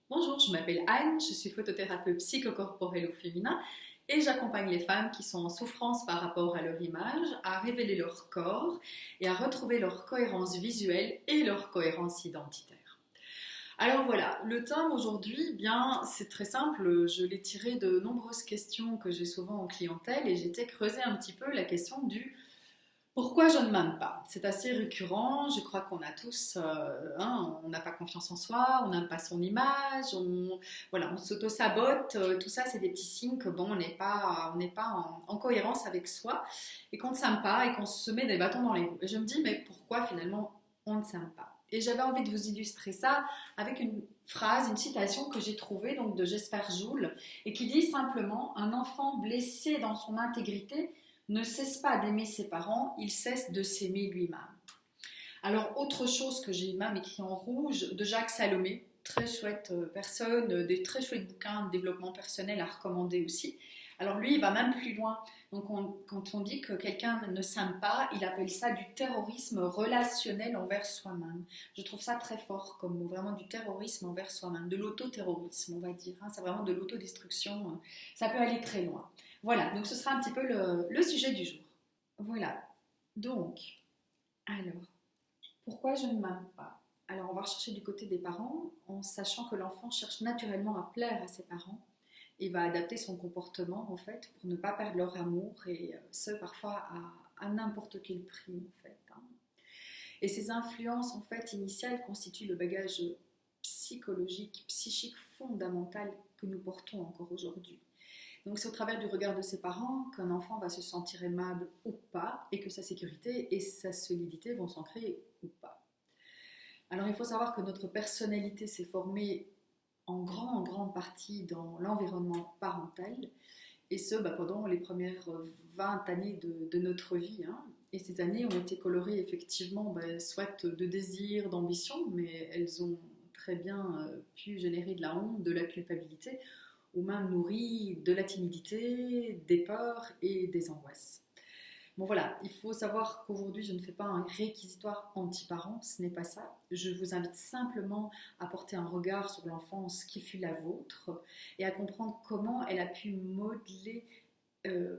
Bonjour, je m'appelle Anne, je suis photothérapeute psychocorporelle au féminin et j'accompagne les femmes qui sont en souffrance par rapport à leur image, à révéler leur corps et à retrouver leur cohérence visuelle et leur cohérence identitaire. Alors voilà, le thème aujourd'hui, bien, c'est très simple, je l'ai tiré de nombreuses questions que j'ai souvent en clientèle et j'étais creusé un petit peu la question du pourquoi je ne m'aime pas? C'est assez récurrent, je crois qu'on a tous, on n'a pas confiance en soi, on n'aime pas son image, voilà, on s'auto-sabote, tout ça c'est des petits signes que bon, on n'est pas en cohérence avec soi et qu'on ne s'aime pas et qu'on se met des bâtons dans les roues. Et je me dis, mais pourquoi finalement on ne s'aime pas? Et j'avais envie de vous illustrer ça avec une phrase, une citation que j'ai trouvée donc de Jesper Joule et qui dit simplement: un enfant blessé dans son intégrité ne cesse pas d'aimer ses parents, il cesse de s'aimer lui-même. Alors, autre chose que j'ai même écrit en rouge, de Jacques Salomé, très chouette personne, des très chouettes bouquins de développement personnel à recommander aussi. Alors lui, il va même plus loin. Donc quand on dit que quelqu'un ne s'aime pas, il appelle ça du terrorisme relationnel envers soi-même. Je trouve ça très fort comme mot, vraiment du terrorisme envers soi-même, de l'autoterrorisme, on va dire. C'est vraiment de l'autodestruction. Ça peut aller très loin. Voilà, donc ce sera un petit peu le sujet du jour. Voilà. Donc, alors, pourquoi je ne m'aime pas? Alors, on va rechercher du côté des parents en sachant que l'enfant cherche naturellement à plaire à ses parents et va adapter son comportement en fait pour ne pas perdre leur amour et ce parfois à n'importe quel prix en fait. Et ces influences en fait initiales constituent le bagage psychologique, psychique fondamental que nous portons encore aujourd'hui. Donc c'est au travers du regard de ses parents qu'un enfant va se sentir aimable ou pas et que sa sécurité et sa solidité vont s'ancrer ou pas. Alors il faut savoir que notre personnalité s'est formée en grande partie dans l'environnement parental et ce pendant les premières 20 années de notre vie. Et ces années ont été colorées effectivement soit de désir, d'ambition, mais elles ont très bien pu générer de la honte, de la culpabilité ou même nourri de la timidité, des peurs et des angoisses. Bon voilà, il faut savoir qu'aujourd'hui je ne fais pas un réquisitoire anti-parent, ce n'est pas ça. Je vous invite simplement à porter un regard sur l'enfance qui fut la vôtre et à comprendre comment elle a pu modeler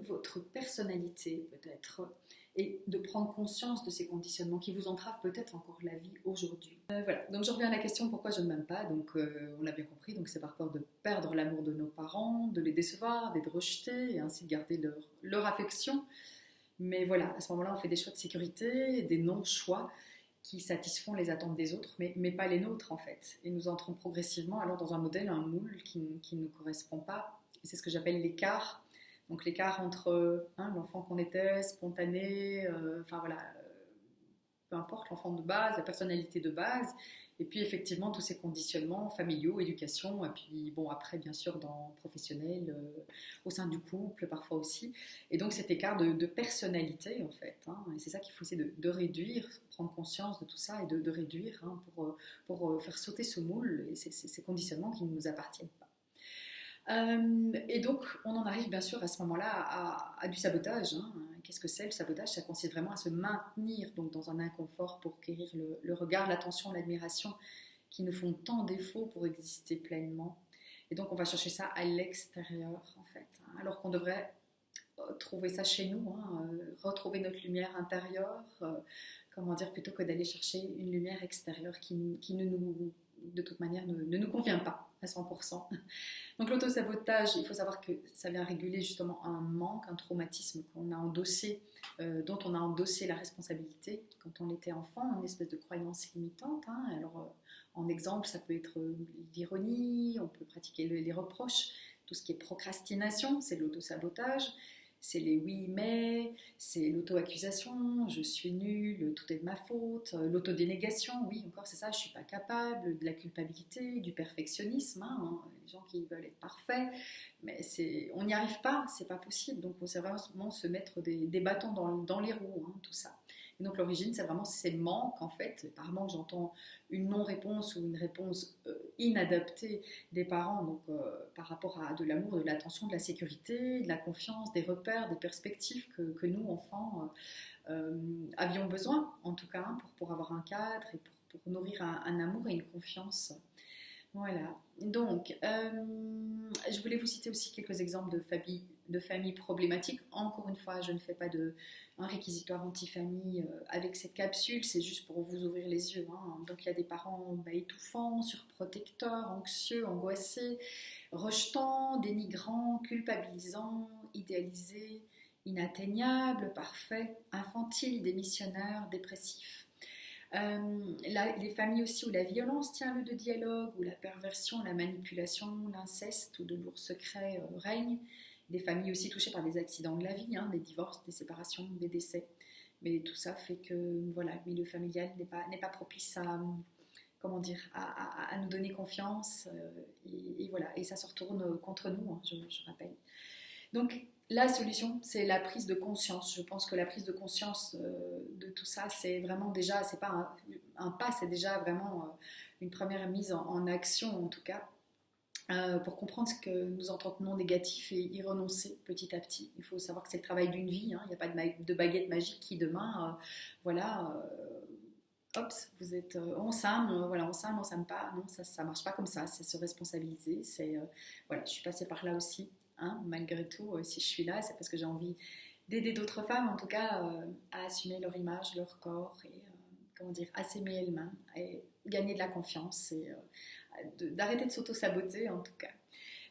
votre personnalité peut-être et de prendre conscience de ces conditionnements qui vous entravent peut-être encore la vie aujourd'hui. Voilà, donc je reviens à la question pourquoi je ne m'aime pas. Donc on l'a bien compris, donc c'est par peur de perdre l'amour de nos parents, de les décevoir, d'être rejetés et ainsi de garder leur affection. Mais voilà, à ce moment-là, on fait des choix de sécurité, des non-choix qui satisfont les attentes des autres, mais pas les nôtres en fait. Et nous entrons progressivement alors dans un modèle, un moule qui ne nous correspond pas. Et c'est ce que j'appelle l'écart. Donc l'écart entre l'enfant qu'on était, spontané, peu importe, l'enfant de base, la personnalité de base, et puis effectivement tous ces conditionnements familiaux, éducation, et puis bon après bien sûr dans professionnel, au sein du couple parfois aussi, et donc cet écart de personnalité en fait, et c'est ça qu'il faut essayer de réduire, prendre conscience de tout ça et de réduire pour faire sauter ce moule et ces conditionnements qui ne nous appartiennent pas. Et donc, on en arrive bien sûr à ce moment-là à du sabotage. Qu'est-ce que c'est le sabotage? Ça consiste vraiment à se maintenir donc, dans un inconfort pour guérir le regard, l'attention, l'admiration qui nous font tant défaut pour exister pleinement. Et donc, on va chercher ça à l'extérieur, en fait. Alors qu'on devrait trouver ça chez nous, retrouver notre lumière intérieure, comment dire, plutôt que d'aller chercher une lumière extérieure qui ne nous, de toute manière, ne nous convient pas à 100%. Donc l'autosabotage, il faut savoir que ça vient réguler justement un manque, un traumatisme qu'on a endossé, dont on a endossé la responsabilité quand on était enfant, une espèce de croyance limitante. Alors en exemple, ça peut être l'ironie, on peut pratiquer les reproches, tout ce qui est procrastination, c'est l'autosabotage. C'est les oui mais, c'est l'auto-accusation, je suis nulle, tout est de ma faute, l'autodénégation, oui encore c'est ça, je suis pas capable, de la culpabilité, du perfectionnisme, les gens qui veulent être parfaits, mais on n'y arrive pas, c'est pas possible, donc on sait vraiment se mettre des bâtons dans les roues, tout ça. Et donc l'origine, c'est vraiment ces manques en fait. Par manque, j'entends une non-réponse ou une réponse inadaptée des parents, donc par rapport à de l'amour, de l'attention, de la sécurité, de la confiance, des repères, des perspectives que nous, enfants, avions besoin, en tout cas, pour avoir un cadre et pour nourrir un amour et une confiance. Voilà. Donc, je voulais vous citer aussi quelques exemples de familles problématiques. Encore une fois, je ne fais pas un réquisitoire anti-famille avec cette capsule, c'est juste pour vous ouvrir les yeux, hein. Donc, il y a des parents étouffants, surprotecteurs, anxieux, angoissés, rejetants, dénigrants, culpabilisants, idéalisés, inatteignables, parfaits, infantiles, démissionnaires, dépressifs. Les familles aussi où la violence tient lieu de dialogue, où la perversion, la manipulation, l'inceste ou de lourds secrets règnent. Des familles aussi touchées par des accidents de la vie, hein, des divorces, des séparations, des décès. Mais tout ça fait que voilà, le milieu familial n'est pas propice à, comment dire, à nous donner confiance. Et voilà, et ça se retourne contre nous, hein, je rappelle. Donc, la solution, c'est la prise de conscience. Je pense que la prise de conscience de tout ça, c'est vraiment déjà, c'est pas un pas, c'est déjà vraiment une première mise en action, en tout cas, pour comprendre ce que nous entretenons négatif et y renoncer petit à petit. Il faut savoir que c'est le travail d'une vie, hein. Il n'y a pas de baguette magique qui demain, voilà, hop, vous êtes, on s'aime, voilà, on s'aime pas, non, ça marche pas comme ça, c'est se responsabiliser, voilà, je suis passée par là aussi, hein, malgré tout, si je suis là, c'est parce que j'ai envie d'aider d'autres femmes, en tout cas, à assumer leur image, leur corps, et, comment dire, à s'aimer elles-mêmes, et gagner de la confiance, et d'arrêter de s'auto-saboter, en tout cas.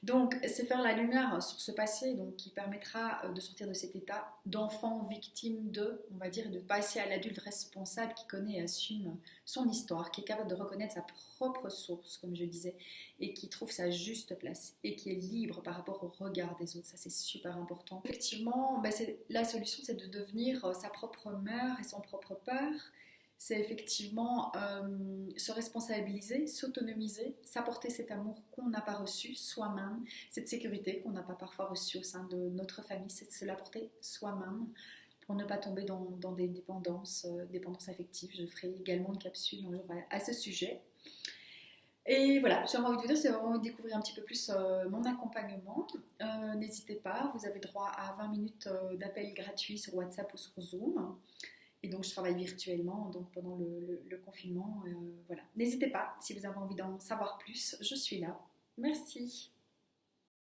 Donc, c'est faire la lumière sur ce passé, donc, qui permettra de sortir de cet état d'enfant victime de, on va dire, et de passer à l'adulte responsable qui connaît et assume son histoire, qui est capable de reconnaître sa propre source, comme je disais, et qui trouve sa juste place, et qui est libre par rapport au regard des autres. Ça, c'est super important. Effectivement, la solution, c'est de devenir sa propre mère et son propre père. C'est effectivement se responsabiliser, s'autonomiser, s'apporter cet amour qu'on n'a pas reçu soi-même, cette sécurité qu'on n'a pas parfois reçue au sein de notre famille, c'est de se l'apporter soi-même pour ne pas tomber dans des dépendances affectives. Je ferai également une capsule un jour à ce sujet. Et voilà, j'ai envie de vous dire, c'est vraiment découvrir un petit peu plus mon accompagnement. N'hésitez pas, vous avez droit à 20 minutes d'appel gratuit sur WhatsApp ou sur Zoom. Et donc, je travaille virtuellement donc pendant le confinement. Voilà. N'hésitez pas, si vous avez envie d'en savoir plus, je suis là. Merci.